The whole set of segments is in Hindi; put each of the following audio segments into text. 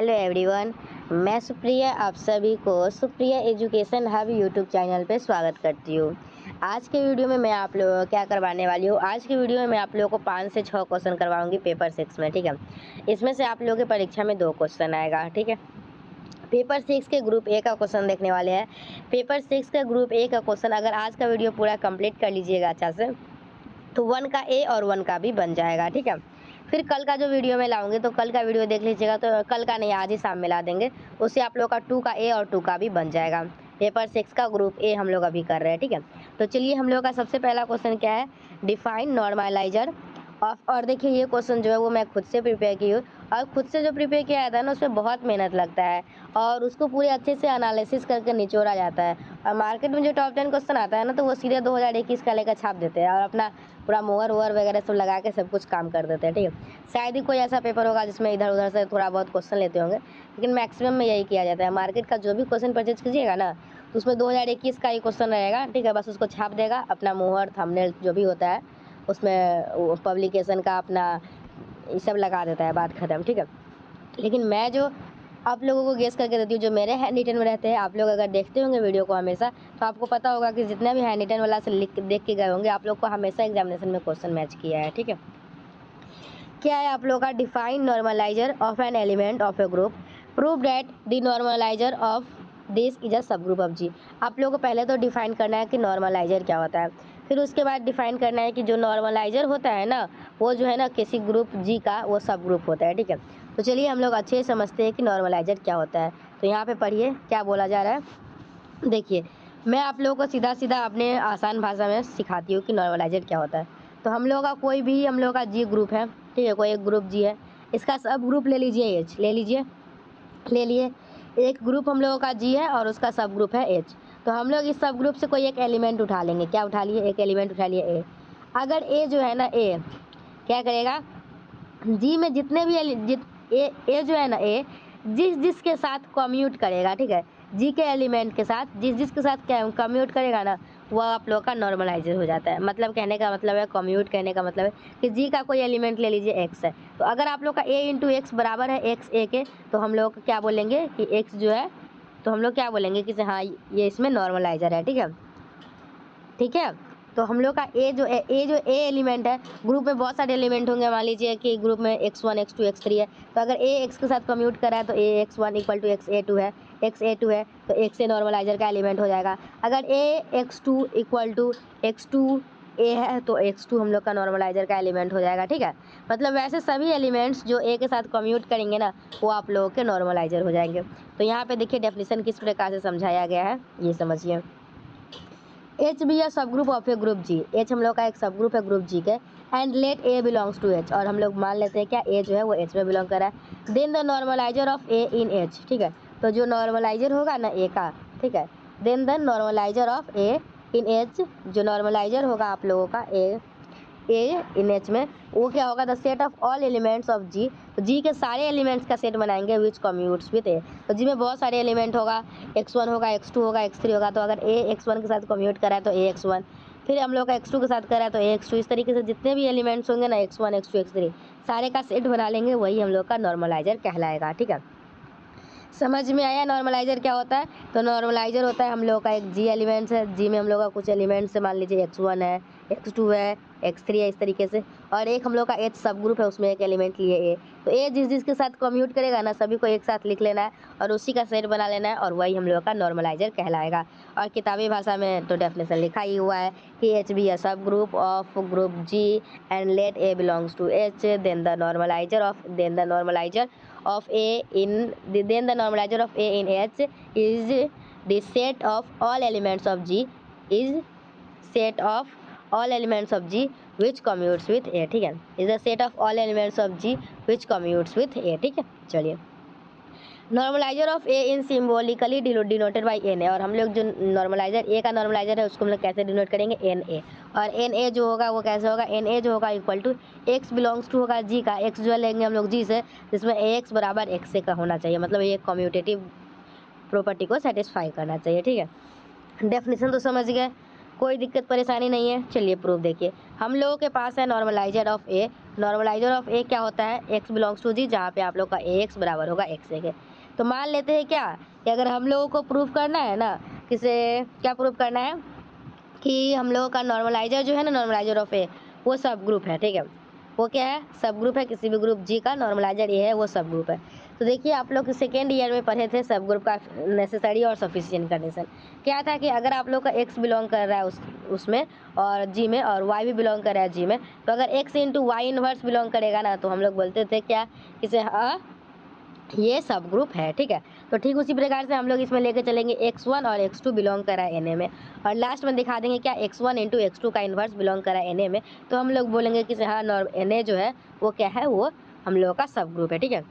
हेलो एवरीवन, मैं सुप्रिया आप सभी को Supriya education hub YouTube channel पे स्वागत करती हूँ। आज के वीडियो में मैं आप लोगों को क्या करवाने वाली हूँ, आज के वीडियो में मैं आप लोगों को 5 से 6 क्वेश्चन करवाऊंगी पेपर 6 में। ठीक है, इसमें से आप लोगों के परीक्षा में 2 क्वेश्चन आएगा। ठीक है, पेपर 6 के ग्रुप ए का क्वेश्चन देखने वाले हैं। पेपर 6 का ग्रुप ए का क्वेश्चन अगर आज का वीडियो पूरा कंप्लीट कर लीजिएगा अच्छा से, तो 1 का ए और 1 का भी बन जाएगा। ठीक है, फिर कल का जो वीडियो मैं लाऊंगी तो कल का वीडियो देख लीजिएगा, तो कल का नहीं आज ही शाम में ला देंगे, उससे आप लोग का 2 का ए और 2 का भी बन जाएगा। पेपर 6 का ग्रुप ए हम लोग अभी कर रहे हैं। ठीक है, तो चलिए हम लोग का सबसे पहला क्वेश्चन क्या है, डिफाइन नॉर्मलाइजर ऑफ। और देखिए ये क्वेश्चन जो है वो मैं खुद से प्रिपेयर की हूँ, और खुद से जो प्रिपेयर किया जाता है ना उसमें बहुत मेहनत लगता है और उसको पूरे अच्छे से एनालिसिस करके निचोड़ा जाता है। और मार्केट में जो टॉप 10 क्वेश्चन आता है ना तो वो सीधे 2021 का लेकर छाप देते हैं और अपना पूरा मोहर वोहर वगैरह सब लगा के सब कुछ काम कर देते हैं। ठीक है, शायद ही कोई ऐसा पेपर होगा जिसमें इधर उधर से थोड़ा बहुत क्वेश्चन लेते होंगे, लेकिन मैक्सिमम में यही किया जाता है। मार्केट का जो भी क्वेश्चन परचेज कीजिएगा ना तो उसमें 2021 का ही क्वेश्चन रहेगा। ठीक है, बस उसको छाप देगा, अपना मोहर थंबनेल जो भी होता है उसमें पब्लिकेशन का अपना ये सब लगा देता है, बात ख़त्म। ठीक है, लेकिन मैं जो आप लोगों को गेस करके देती हूँ, जो मेरे हैंड रिटन में रहते हैं, आप लोग अगर देखते होंगे वीडियो को हमेशा तो आपको पता होगा कि जितने भी हैंड रिटन वाला से लिख देख के गए होंगे आप लोग को हमेशा एग्जामिनेशन में क्वेश्चन मैच किया है। ठीक है, क्या है आप लोग का, define normaliser of N element of a group, prove that the normaliser of this is a सब ग्रुप ऑफ जी। आप लोगों को पहले तो डिफाइन करना है कि नॉर्मलाइजर क्या होता है, फिर उसके बाद डिफाइन करना है कि जो नॉर्मलाइजर होता है ना वो जो है ना किसी ग्रुप जी का वो सब ग्रुप होता है। ठीक है, तो चलिए हम लोग अच्छे से समझते हैं कि नॉर्मलाइजर क्या होता है। तो यहाँ पे पढ़िए क्या बोला जा रहा है। देखिए मैं आप लोगों को सीधा सीधा अपने आसान भाषा में सिखाती हूँ कि नॉर्मलाइजर क्या होता है। तो हम लोग का कोई भी हम लोग का जी ग्रुप है, ठीक है, कोई एक ग्रुप जी है, इसका सब ग्रुप ले लीजिए एच, ले लीजिए, ले लिए। एक ग्रुप हम लोगों का जी है और उसका सब ग्रुप है एच। तो हम लोग इस सब ग्रुप से कोई एक एलिमेंट उठा लेंगे। क्या उठा लिए, एक एलिमेंट उठा लिए ए। अगर ए जो है ना ए क्या करेगा, जी में जितने भी ए जो है ना ए जिस जिसके साथ कम्यूट करेगा, ठीक है, जी के एलिमेंट के साथ जिस जिसके साथ कम्यूट करेगा ना वह आप लोग का नॉर्मलाइजर हो जाता है। मतलब कहने का मतलब है, कम्यूट कहने का मतलब है कि जी का कोई एलिमेंट ले लीजिए एक्स है, तो अगर आप लोग का ए इंटू एक्स बराबर है एक्स ए के, तो हम लोग क्या बोलेंगे कि एक्स जो है, तो हम लोग क्या बोलेंगे कि हाँ ये इसमें नॉर्मलाइजर है। ठीक है, ठीक है, तो हम लोग का ए जो ए एलिमेंट है, ग्रुप में बहुत सारे एलिमेंट होंगे। मान लीजिए कि ग्रुप में x1 x2 x3 है, तो अगर ए एक्स के साथ कम्यूट करा है तो A x1 equal to x A two है, एक्स ए टू है तो एक्स ए नॉर्मलाइजर का एलिमेंट हो जाएगा। अगर ए x2 इक्वल टू x2 ए है तो x2 हम लोग का नॉर्मलाइजर का एलिमेंट हो जाएगा। ठीक है, मतलब वैसे सभी एलिमेंट्स जो ए के साथ कम्यूट करेंगे ना वो आप लोगों के नॉर्मलाइजर हो जाएंगे। तो यहाँ पे देखिए डेफिनेशन किस प्रकार से समझाया गया है, ये समझिए। एच बी या subgroup of a group G, H हम लोग का एक सब ग्रुप है ग्रुप जी के, and let a belongs to H, और हम लोग मान लेते हैं क्या ए जो है वो एच में बिलोंग कर रहा है। Then the normaliser of a in H, ठीक है, तो जो नॉर्मलाइजर होगा ना ए का, ठीक है, then the normaliser of a in H, जो नॉर्मलाइजर होगा आप लोगों का ए इन एच में, वो क्या होगा, the set of all elements of G, तो जी के सारे एलिमेंट्स का सेट बनाएंगे विच कम्यूट्स विथ ए। तो जी में बहुत सारे एलिमेंट होगा, x1 होगा, x2 होगा, x3 होगा, तो अगर ए x1 के साथ कम्यूट करा है तो ए x1, फिर हम लोग का x2 के साथ करा है तो ए x2, इस तरीके से जितने भी एलिमेंट्स होंगे ना x1 x2 x3 सारे का सेट बना लेंगे, वही हम लोग का नॉर्मलाइजर कहलाएगा। ठीक है, समझ में आया नॉर्मलाइजर क्या होता है। तो नॉर्मलाइजर होता है हम लोग का एक जी एलिमेंट्स है, जी में हम लोग का कुछ एलिमेंट्स है, मान लीजिए x1 है, x2 है, x3 है, इस तरीके से, और एक हम लोग का एच सब ग्रुप है उसमें एक एलिमेंट लिए ए। तो ए जिस जिसके साथ कम्यूट करेगा ना सभी को एक साथ लिख लेना है और उसी का सेट बना लेना है, और वही हम लोग का नॉर्मलाइजर कहलाएगा। और किताबी भाषा में तो डेफिनेशन लिखा ही हुआ है कि H be a subgroup of group G and let a belongs to H, then the normaliser of A in then the normalizer of A in H is the set of all elements of G is set of all elements of G which commutes with A, ठीक है, is the set of all elements of G which commutes with A। ठीक है, चलिए, normaliser of a in symbolically denoted by N a, और हम लोग जो नॉर्मलाइजर ए का नॉर्मलाइजर है उसको हम लोग कैसे डिनोट करेंगे, एन ए, और एन ए जो होगा वो कैसे होगा, एन ए जो होगा equal to x belongs to होगा जी का, एक्स जो लेंगे हम लोग जी से, जिसमें ए एक्स बराबर एक्स ए का होना चाहिए, मतलब ये कम्यूटेटिव प्रॉपर्टी को सेटिस्फाई करना चाहिए। ठीक है, डेफिनेशन तो समझ गए, कोई दिक्कत परेशानी नहीं है। चलिए प्रूफ देखिए, हम लोगों के पास है normaliser of A, normaliser of A क्या होता है, एक्स बिलोंग्स टू जी, जहाँ पे आप लोग का ए एक्स बराबर होगा एक्स ए के। तो मान लेते हैं क्या कि अगर हम लोगों को प्रूफ करना है ना, किसे क्या प्रूफ करना है कि हम लोगों का नॉर्मलाइजर जो है ना, नॉर्मलाइजर ऑफ ए वो सब ग्रुप है, ठीक है। वो क्या है, सब ग्रुप है, किसी भी ग्रुप जी का नॉर्मलाइजर ए है वो सब ग्रुप है। तो देखिए आप लोग सेकेंड ईयर में पढ़े थे सब ग्रुप का नेसेसरी और सफिशिएंट कंडीशन। क्या था कि अगर आप लोग का एक्स बिलोंग कर रहा है उसमें और जी में, और वाई भी बिलोंग कर रहा है जी में, तो अगर x into y inverse belong करेगा ना, तो हम लोग बोलते थे क्या, इसे ये सब ग्रुप है, ठीक है। तो ठीक उसी प्रकार से हम लोग इसमें लेके चलेंगे x1 और x2 बिलोंग करा है Na में, और लास्ट में दिखा देंगे क्या x1 इंटू x2 का इन्वर्स बिलोंग करा है Na में। तो हम लोग बोलेंगे कि हाँ Na जो है वो क्या है, वो हम लोगों का सब ग्रुप है, ठीक है।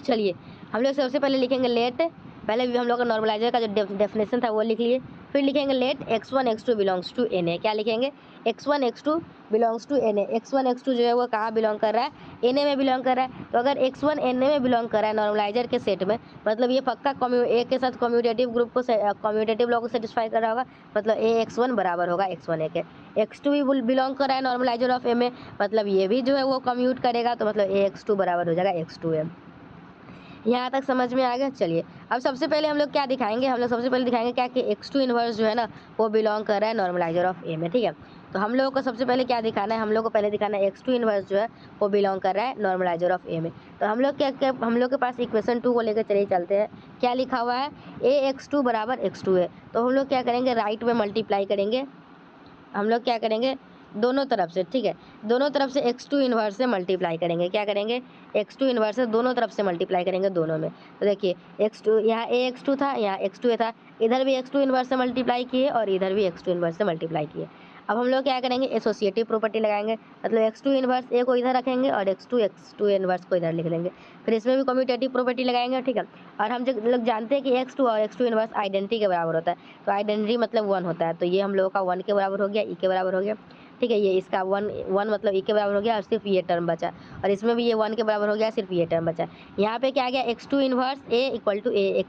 चलिए हम लोग सबसे पहले लिखेंगे लेट, पहले भी हम लोग का नॉर्मलाइजर का जो डेफिनेशन था वो लिख लिए, फिर लिखेंगे late x1 x2 belongs to Na। क्या लिखेंगे, x1 x2 belongs to Na। x1 x2 जो है वो कहाँ बिलोंग कर रहा है, Na में बिलोंग कर रहा है। तो अगर x1 Na में बिलोंग कर रहा है नॉर्मलाइजर के सेट में, मतलब ये पक्का ए के साथ कम्यूटेटिव ग्रुप को कम्यूटेटिव लॉ को सेटिस्फाई कर रहा होगा, मतलब ए x1 बराबर होगा x1 A के। x2 भी बिलोंग कर रहा है नॉर्मलाइजर ऑफ ए में, मतलब ये भी जो है वो कम्यूट करेगा, तो मतलब ए x2 बराबर हो जाएगा x2 A। यहाँ तक समझ में आ गया। चलिए अब सबसे पहले हम लोग क्या दिखाएंगे, हम लोग सबसे पहले दिखाएंगे क्या कि x2 इनवर्स जो है ना वो बिलोंग कर रहा है नॉर्मलाइजर ऑफ ए में, ठीक है। तो हम लोगों को सबसे पहले क्या दिखाना है, हम लोग को पहले दिखाना है x2 इनवर्स जो है वो बिलोंग कर रहा है नॉर्मलाइजर ऑफ ए में। तो हम लोग क्या हम लोग के पास इक्वेशन 2 को लेकर चलिए चलते हैं। क्या लिखा हुआ है, a(x2) बराबर x2 है। तो हम लोग क्या करेंगे, राइट में मल्टीप्लाई करेंगे, हम लोग क्या करेंगे दोनों तरफ से, ठीक है, दोनों तरफ से x2 इन्वर्स से मल्टीप्लाई करेंगे। क्या करेंगे, x2 इन्वर्स से दोनों तरफ से मल्टीप्लाई करेंगे दोनों में। तो देखिए x2 यहाँ ax2 था, यहाँ x2 था, इधर भी x2 इन्वर्स से मल्टीप्लाई किए और इधर भी x2 इन्वर्स से मल्टीप्लाई किए। अब हम लोग क्या करेंगे, एसोसिएटिव प्रॉपर्टी लगाएंगे, मतलब x2 इन्वर्स ए को इधर रखेंगे और x2 इन्वर्स को इधर लिख लेंगे, फिर इसमें भी कम्यूटेटिव प्रॉपर्टी लगाएंगे, ठीक है। और हम जो लोग जानते हैं कि x2 और x2 इन्वर्स आइडेंटिटी के बराबर होता है, तो आइडेंटिटी मतलब 1 होता है, तो ये हम लोगों का 1 के बराबर हो गया, ई के बराबर हो गया, ठीक है। ये इसका 1 मतलब ई के बराबर हो गया और सिर्फ ये टर्म बचा, और इसमें भी ये 1 के बराबर हो गया, सिर्फ ये टर्म बचा। यहाँ पे क्या आ गया, x2 inverse a equal to a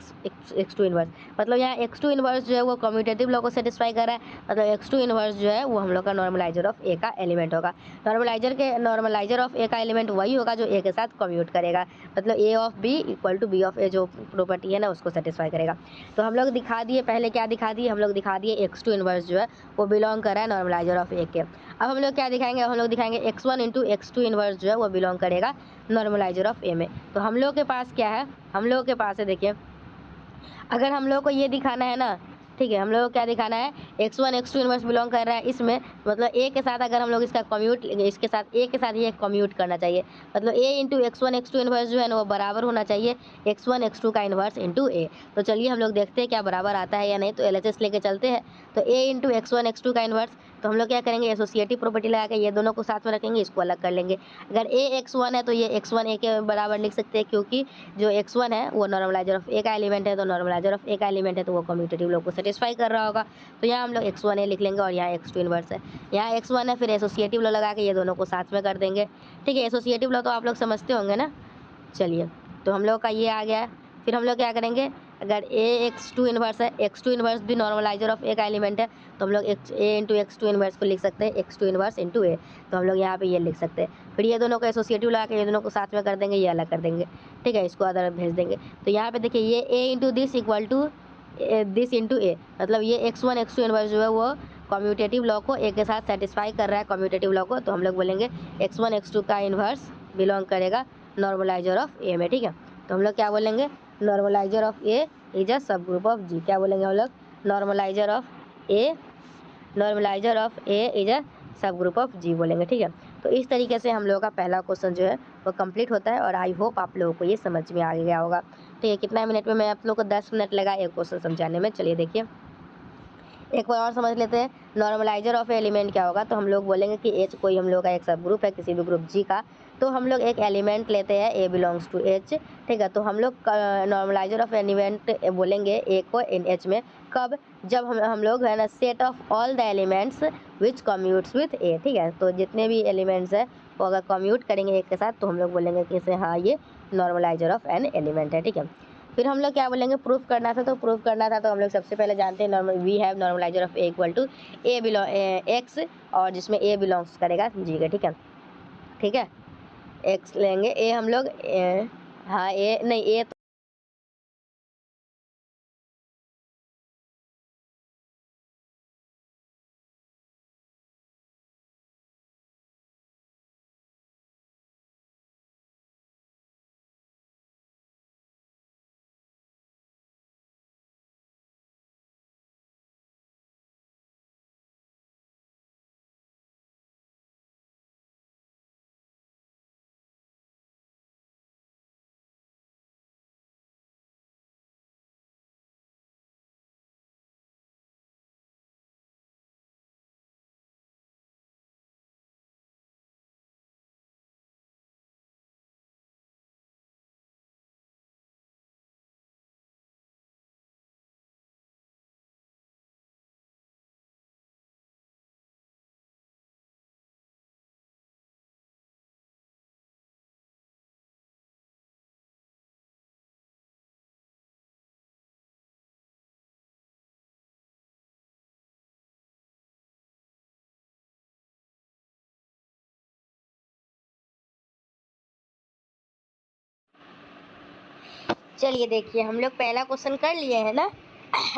x2 inverse, मतलब यहाँ x2 इन्वर्स जो है वो कम्यूटेटिव लॉ को सेटिस्फाई कर रहा है, मतलब x2 इन्वर्स जो है वो हम लोग का नॉर्मलाइजर ऑफ ए का एलिमेंट होगा। नॉर्मलाइजर ऑफ ए का एलिमेंट वही होगा जो ए के साथ कम्यूट करेगा, मतलब A of B equal to B of A जो प्रॉपर्टी है ना उसको सेटिस्फाई करेगा। तो हम लोग दिखा दिए, पहले क्या दिखा दिए, हम लोग दिखा दिए x2 इन्वर्स जो है वो बिलोंग कर रहा है नॉर्मलाइजर ऑफ ए के। अब हम लोग क्या दिखाएंगे, हम लोग दिखाएंगे x1 इंटू x2 इन्वर्स जो है वो बिलोंग करेगा नॉर्मलाइजर ऑफ ए में। तो हम लोग के पास क्या है, हम लोग के पास है, देखिए अगर हम लोग को ये दिखाना है ना, ठीक है, हम लोग को क्या दिखाना है, x1 x2 इन्वर्स बिलोंग कर रहा है इसमें, मतलब ए के साथ अगर हम लोग इसका कम्यूट, इसके साथ ए के साथ ये कम्यूट करना चाहिए, मतलब ए इंटू x1 x2 इन्वर्स जो है ना वो बराबर होना चाहिए x1 x2 का इन्वर्स इंटू ए। तो चलिए हम लोग देखते हैं क्या बराबर आता है या नहीं, तो LHS लेके चलते हैं। तो ए इंटू x1 x2 का इन्वर्स, तो हम लोग क्या करेंगे, एसोसिएटिव प्रॉपर्टी लगा के ये दोनों को साथ में रखेंगे, इसको अलग कर लेंगे। अगर ए x1 है तो ये x1 ए के बराबर लिख सकते हैं, क्योंकि जो x1 है वो नॉर्मलाइजर ऑफ ए का एलिमेंट है, तो नॉर्मलाइजर ऑफ ए का एलिमेंट है तो वो कम्यूटेटिव लॉ को सेटिस्फाई कर रहा होगा। तो यहाँ हम लोग x1 ए लिख लेंगे और यहाँ x2 इन्वर्स है, यहाँ x1 है, फिर एसोसिएटिव लॉ लगा के ये दोनों को साथ में कर देंगे, ठीक है। एसोसिएटिव लॉ तो आप लोग समझते होंगे ना। चलिए तो हम लोग का ये आ गया, फिर हम लोग क्या करेंगे, अगर ए x2 इन्वर्स है, x2 इन्वर्स भी नॉर्मलाइजर ऑफ ए का एलिमेंट है, तो हम लोग ए इंटू x2 इन्वर्स को लिख सकते हैं x2 इन्वर्स इंटू ए, तो हम लोग यहाँ पे ये लिख सकते हैं। फिर ये दोनों को एसोसिएटिव लगा के ये दोनों को साथ में कर देंगे, ये अलग कर देंगे, ठीक है, इसको अदर भेज देंगे। तो यहाँ पे देखिए ये A into this equal to this into A, मतलब ये x1 x2 इन्वर्स जो है वो कम्यूटेटिव लॉ को ए के साथ सेटिस्फाई कर रहा है, कम्यूटेटिव लॉ को, तो हम लोग बोलेंगे x1 x2 का इन्वर्स बिलोंग करेगा नॉर्मलाइजर ऑफ ए में, ठीक है। तो हम लोग क्या बोलेंगे, normaliser of A is a सब ग्रुप ऑफ जी। क्या बोलेंगे हम लोग, normaliser of A, normaliser of A is a सब ग्रुप ऑफ जी बोलेंगे, ठीक है। तो इस तरीके से हम लोगों का पहला क्वेश्चन जो है वो कंप्लीट होता है, और आई होप आप लोगों को ये समझ में आ गया होगा। तो ये कितना मिनट में, मैं आप लोगों को 10 मिनट लगा एक क्वेश्चन समझाने में। चलिए देखिए एक बार और समझ लेते हैं, नॉर्मलाइजर ऑफ एलिमेंट क्या होगा। तो हम लोग बोलेंगे कि एच कोई हम लोग का एक सब ग्रुप है किसी भी ग्रुप जी का, तो हम लोग एक एलिमेंट लेते हैं ए बिलोंग्स टू एच, ठीक है। तो हम लोग नॉर्मलाइजर ऑफ एलिमेंट बोलेंगे ए को इन एच में, कब, जब हम लोग है ना set of all the elements which commutes with A, ठीक है। तो जितने भी एलिमेंट्स है वो अगर कम्यूट करेंगे एक के साथ, तो हम लोग बोलेंगे कि इसे हाँ ये नॉर्मलाइजर ऑफ एन एलिमेंट है, ठीक है। फिर हम लोग क्या बोलेंगे, प्रूफ करना था, तो प्रूफ करना था तो हम लोग सबसे पहले जानते हैं we have normaliser of a equal to a belong x, और जिसमें ए बिलोंग्स करेगा जी का, ठीक है। ठीक है, एक्स लेंगे, ए हम लोग हाँ ए नहीं ए चलिए देखिए, हम लोग पहला क्वेश्चन कर लिए हैं ना,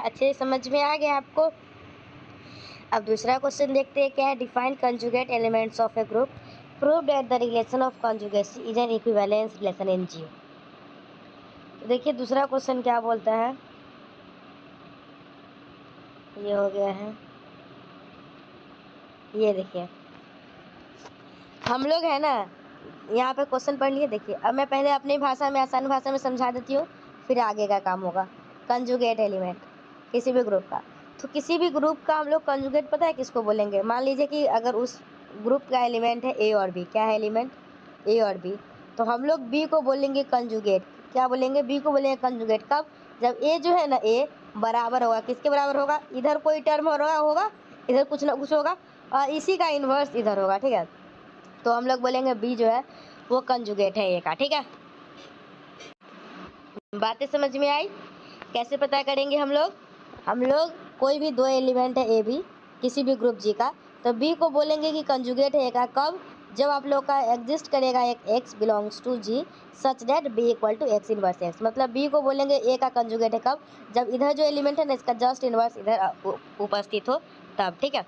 अच्छे से समझ में आ गया आपको। अब दूसरा क्वेश्चन देखते हैं क्या है। Define conjugate elements of a group, prove that the relation of conjugacy is an equivalence relation in G. देखिए दूसरा क्वेश्चन क्या बोलता है, ये हो गया है, ये देखिए हम लोग है ना यहाँ पे क्वेश्चन पढ़ लिए। देखिए अब मैं पहले अपनी भाषा में, आसान भाषा में समझा देती हूँ, फिर आगे का काम होगा। कंजुगेट एलिमेंट किसी भी ग्रुप का, तो किसी भी ग्रुप का हम लोग कंजुगेट पता है किसको बोलेंगे। मान लीजिए कि अगर उस ग्रुप का एलिमेंट है ए और बी, क्या है एलिमेंट ए और बी, तो हम लोग बी को बोलेंगे कंजुगेट। क्या बोलेंगे, बी को बोलेंगे कंजुगेट। कब, जब ए जो है ना, ए बराबर होगा किसके बराबर होगा, इधर कोई टर्म हो रहा होगा, इधर कुछ ना कुछ होगा, और इसी का इन्वर्स इधर होगा, ठीक है। तो हम लोग बोलेंगे बी जो है वो कंजुगेट है ए का, ठीक है। बातें समझ में आई। कैसे पता करेंगे हम लोग कोई भी दो एलिमेंट है ए बी किसी भी ग्रुप जी का, तो बी को बोलेंगे कि कंजुगेट है ए का। कब, जब आप लोग का एग्जिस्ट करेगा एक x belongs to G such that b equal to x inverse x. मतलब बी को बोलेंगे ए का कंजुगेट है कब, जब इधर जो एलिमेंट है ना इसका जस्ट इनवर्स इधर उपस्थित हो तब, ठीक है।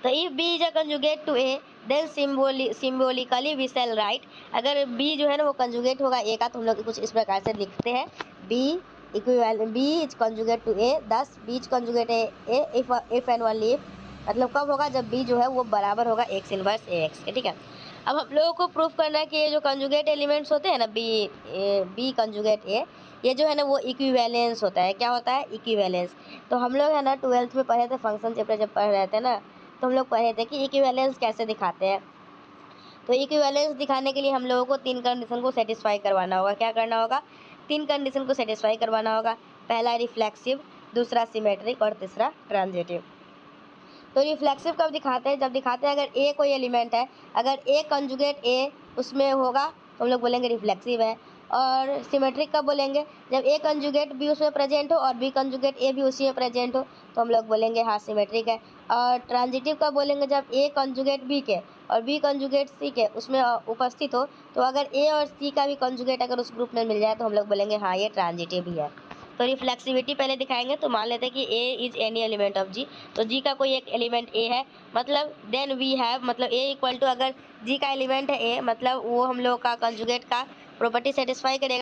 तो if b is a conjugate to a then symbolically we shall write, अगर बी जो है ना वो कंजुगेट होगा ए का, तो हम लोग कुछ इस प्रकार से लिखते हैं, B equivalent B is conjugate to A, thus B is conjugate A if and only if, मतलब कब होगा, जब बी जो है वो बराबर होगा एक्स इनवर्स ए एक्स के, ठीक है। अब हम लोगों को प्रूफ करना है कि ये जो कंजुगेट एलिमेंट्स होते हैं ना बी कंजुगेट ए, ये जो है ना वो इक्विवेलेंस होता है। क्या होता है, इक्विवेलेंस। तो हम लोग है ना 12th में पढ़े थे, फंक्शन चैप्टर जब पढ़ रहे थे ना, तो हम लोग पढ़े थे कि इक्विवेलेंस कैसे दिखाते हैं। तो इक्विवेलेंस दिखाने के लिए हम लोगों को तीन कंडीशन को सेटिस्फाई करवाना होगा। क्या करना होगा, तीन कंडीशन को सेटिस्फाई करवाना होगा। पहला रिफ्लेक्सिव, दूसरा सिमेट्रिक और तीसरा ट्रांजिटिव। तो रिफ्लेक्सिव कब दिखाते हैं, जब दिखाते हैं अगर ए कोई एलिमेंट है, अगर ए कंजुगेट ए उसमें होगा तो हम लोग बोलेंगे रिफ्लेक्सिव है। और सिमेट्रिक कब बोलेंगे, जब ए कंजुगेट बी उसमें प्रेजेंट हो और बी कंजुगेट ए भी उसी में प्रेजेंट हो, तो हम लोग बोलेंगे हाँ सिमेट्रिक है। और ट्रांजिटिव कब बोलेंगे, जब ए कंजुगेट बी के और बी कंजुगेट सी के उसमें उपस्थित हो, तो अगर ए और सी का भी कंजुगेट अगर उस ग्रुप में मिल जाए तो हम लोग बोलेंगे हाँ ये ट्रांजिटिव ही है। तो रिफ्लेक्सिविटी पहले दिखाएंगे, तो मान लेते हैं कि ए is any element of G, तो जी का कोई एक एलिमेंट ए है, मतलब देन वी हैव, मतलब ए इक्वल टू, अगर जी का एलिमेंट है ए, मतलब वो हम लोग का कंजुगेट का प्रॉपर्टी सेटिस्फाई करेगा।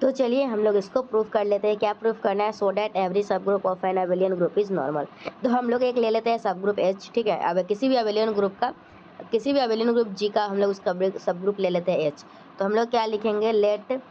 तो चलिए हम लोग इसको प्रूफ कर लेते हैं। क्या प्रूफ करना है? सो डैट एवरी सब group of an abelian group is normal. तो हम लोग एक ले लेते हैं सब ग्रुप एच, ठीक है। अब किसी भी अबेलियन ग्रुप जी का हम लोग उसका सब ग्रुप ले लेते हैं एच। तो हम लोग क्या लिखेंगे? लेट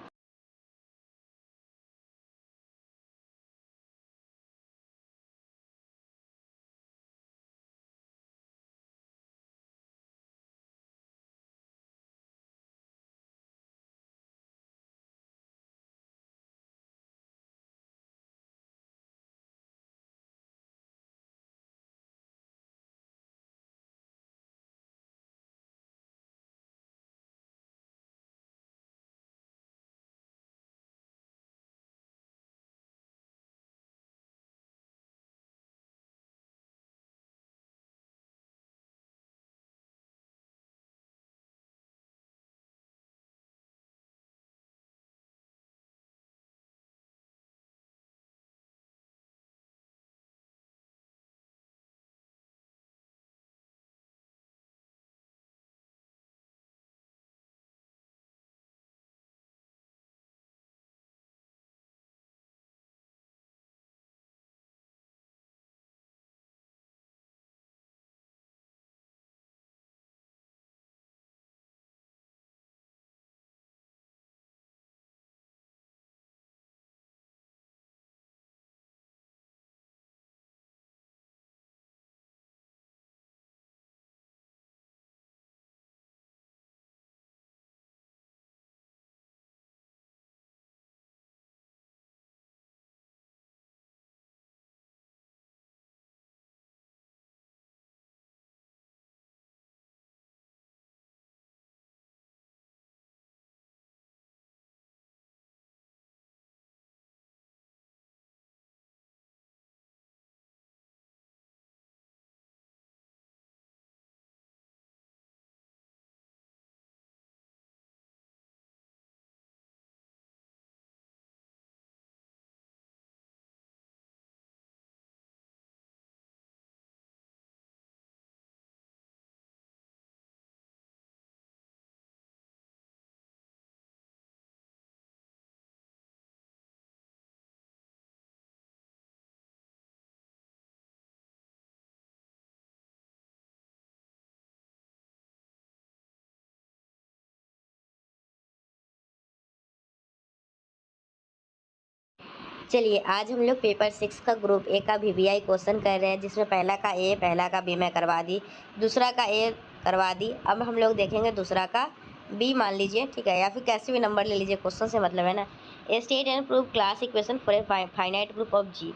चलिए आज हम लोग पेपर 6 का ग्रुप ए का वीवीआई क्वेश्चन कर रहे हैं, जिसमें पहला का ए, पहला का बी मैं करवा दी, दूसरा का ए करवा दी। अब हम लोग देखेंगे दूसरा का बी मान लीजिए, ठीक है, या फिर कैसे भी नंबर ले लीजिए, क्वेश्चन से मतलब है ना। A state and prove class equation for a finite group of G.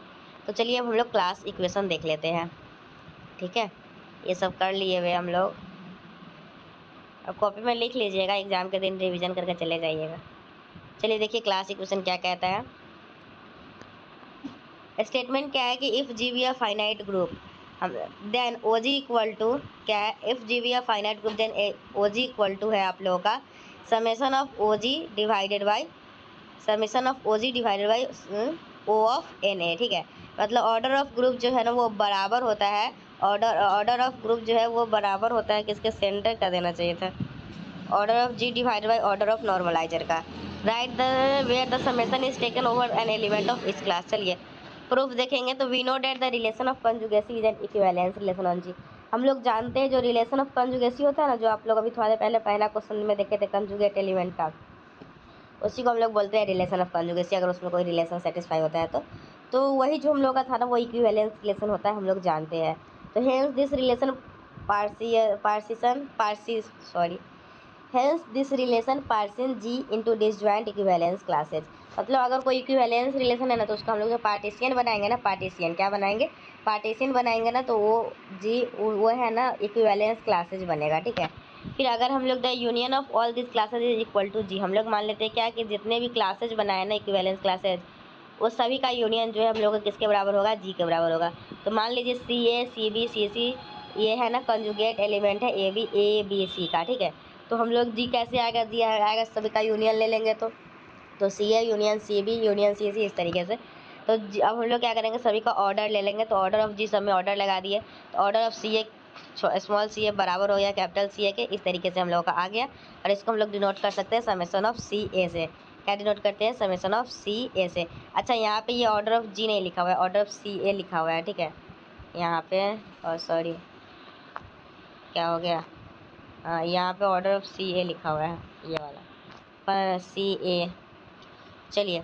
तो चलिए अब हम लोग क्लास इक्वेशन देख लेते हैं, ठीक है। ये सब कर लिए हुए हम लोग, अब कॉपी में लिख लीजिएगा, एग्जाम के दिन रिविजन करके चले जाइएगा। चलिए देखिए क्लास इक्वेशन क्या कहता है। स्टेटमेंट क्या है कि if G be a finite group, हम then O G equal to क्या है? If G be a finite group then O G equal to है आप लोगों का summation of O G divided by O of N A, ठीक है। मतलब ऑर्डर ऑफ ग्रुप जो है ना वो बराबर होता है, ऑर्डर ऑफ ग्रुप जो है वो बराबर होता है, किसके? सेंटर का देना चाहिए था, order of G divided by order of normalizer का। Right the where the summation is taken over an element of इस क्लास। चलिए प्रूफ देखेंगे तो we know that the relation of conjugacy is an equivalence relation on G. हम लोग जानते हैं जो रिलेशन ऑफ कंजुगेसी होता है ना, जो आप लोग अभी थोड़ा देर पहले पहला क्वेश्चन में देखे थे कंजुगेट एलिमेंट का, उसी को हम लोग बोलते हैं रिलेशन ऑफ कंजुगेसी, अगर उसमें कोई रिलेशन सेटिस्फाई होता है तो वही जो हम लोग का था ना वो इक्विवेलेंस रिलेशन होता है, हम लोग जानते हैं। तो hence this relation hence this relation partition G into disjoint equivalence classes. मतलब अगर कोई इक्विवेलेंस रिलेशन है ना तो उसको हम लोग जो पार्टीशियन बनाएंगे ना, पार्टीशियन क्या बनाएंगे? पार्टीशियन बनाएंगे ना, तो वो जी वो है ना इक्विवेलेंस क्लासेज बनेगा, ठीक है। फिर अगर हम लोग the union of all this classes is equal to G, हम लोग मान लेते हैं क्या कि जितने भी क्लासेज बनाए ना इक्विवेलेंस क्लासेज, वो सभी का यूनियन जो है हम लोग का किसके बराबर होगा? जी के बराबर होगा। तो मान लीजिए सी ए, सी बी, सी सी, ये है ना कंजुगेट एलिमेंट है ए बी सी का, ठीक है। तो हम लोग जी कैसे आएगा? दिया आएगा, सभी का यूनियन ले लेंगे तो C A union C B union C C, इस तरीके से। तो अब हम लोग क्या करेंगे? सभी का ऑर्डर ले लेंगे, तो ऑर्डर ऑफ जी सब में ऑर्डर लगा दिए, तो order of C A small C A बराबर हो गया कैपिटल सी ए के, इस तरीके से हम लोगों का आ गया। और इसको हम लोग डिनोट कर सकते हैं समेशन ऑफ सी ए से, क्या डिनोट करते हैं, समेशन ऑफ सी ए से। अच्छा यहाँ पे ये ऑर्डर ऑफ जी नहीं लिखा हुआ है, ऑर्डर ऑफ सी ए लिखा हुआ है, ठीक है यहाँ पे। और सॉरी क्या हो गया, हाँ यहाँ पे ऑर्डर ऑफ सी ए लिखा हुआ है ये वाला, पर सी ए। चलिए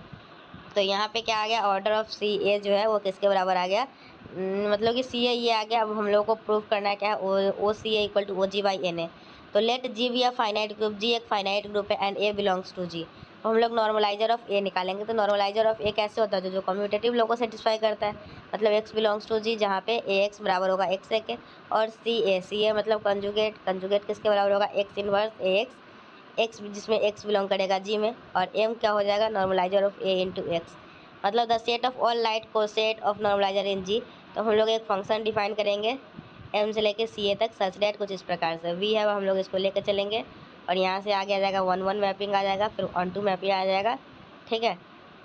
तो यहाँ पे क्या आ गया, ऑर्डर ऑफ सी ए जो है वो किसके बराबर आ गया, मतलब कि सी ए ये आ गया। अब हम लोग को प्रूव करना है क्या है, O C A equal to O G by N A. तो let G be a finite group, G एक फाइनाइट ग्रुप है and A belongs to G. तो हम लोग नॉर्मलाइजर ऑफ ए निकालेंगे। तो नॉर्मलाइजर ऑफ ए कैसे होता है, जो कम्यूटेटिव लोग को सेटिस्फाई करता है, मतलब एक्स बिलोंग्स टू जी, जहाँ पे ए एक्स बराबर होगा एक्स ए के, और सी ए मतलब कंजुगेट, कंजुगेट किसके बराबर होगा, X inverse A X, X जिसमें एक्स बिलोंग करेगा जी में, और एम क्या हो जाएगा, normalizer of A into X, मतलब the set of all light को set of normalizer in G. तो हम लोग एक फंक्शन डिफाइन करेंगे एम से लेके सी ए तक, सच डेट कुछ इस प्रकार से वी है, हम लोग इसको लेकर चलेंगे, और यहाँ से आगे आ जाएगा 1 1 मैपिंग आ जाएगा, फिर 1 2 मैपिंग आ जाएगा, ठीक है।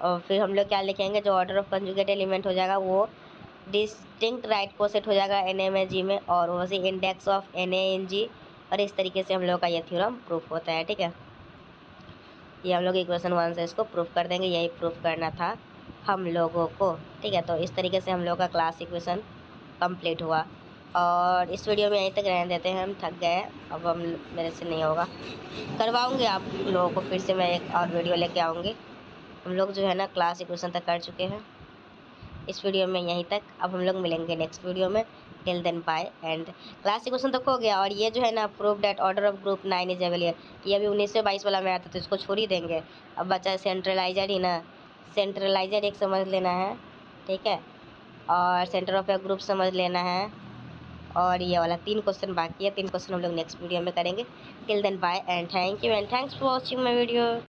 और फिर हम लोग क्या लिखेंगे, जो ऑर्डर ऑफ कंजुगेट एलिमेंट हो जाएगा वो डिस्टिंक्ट राइट को सेट हो जाएगा एन ए में जी में, और वो से इंडेक्स ऑफ एन ए इन जी। और इस तरीके से हम लोग का ये थ्योरम प्रूफ होता है, ठीक है। ये हम लोग इक्वेशन 1 से इसको प्रूफ कर देंगे, यही प्रूफ करना था हम लोगों को, ठीक है। तो इस तरीके से हम लोग का क्लास इक्वेशन कंप्लीट हुआ, और इस वीडियो में यहीं तक रहने देते हैं, हम थक गए, अब हम मेरे से नहीं होगा, करवाऊँगी आप लोगों को फिर से, मैं एक और वीडियो लेके आऊँगी। हम लोग जो है ना क्लास इक्वेशन तक कर चुके हैं इस वीडियो में, यहीं तक। अब हम लोग मिलेंगे नेक्स्ट वीडियो में, till then bye. And class equation तक हो गया, और ये जो है ना prove that order of group 9 is अवेलेबल, ये अभी 1922 वाला में आता, तो इसको छोड़ ही देंगे। अब बचा सेंट्रलाइजर ही ना, सेंट्रलाइजर एक समझ लेना है, ठीक है, और सेंटर ऑफ ए ग्रुप समझ लेना है, और ये वाला 3 क्वेश्चन बाकी है, 3 क्वेश्चन हम लोग नेक्स्ट वीडियो में करेंगे। Till then bye and thank you, and thanks for watching my video.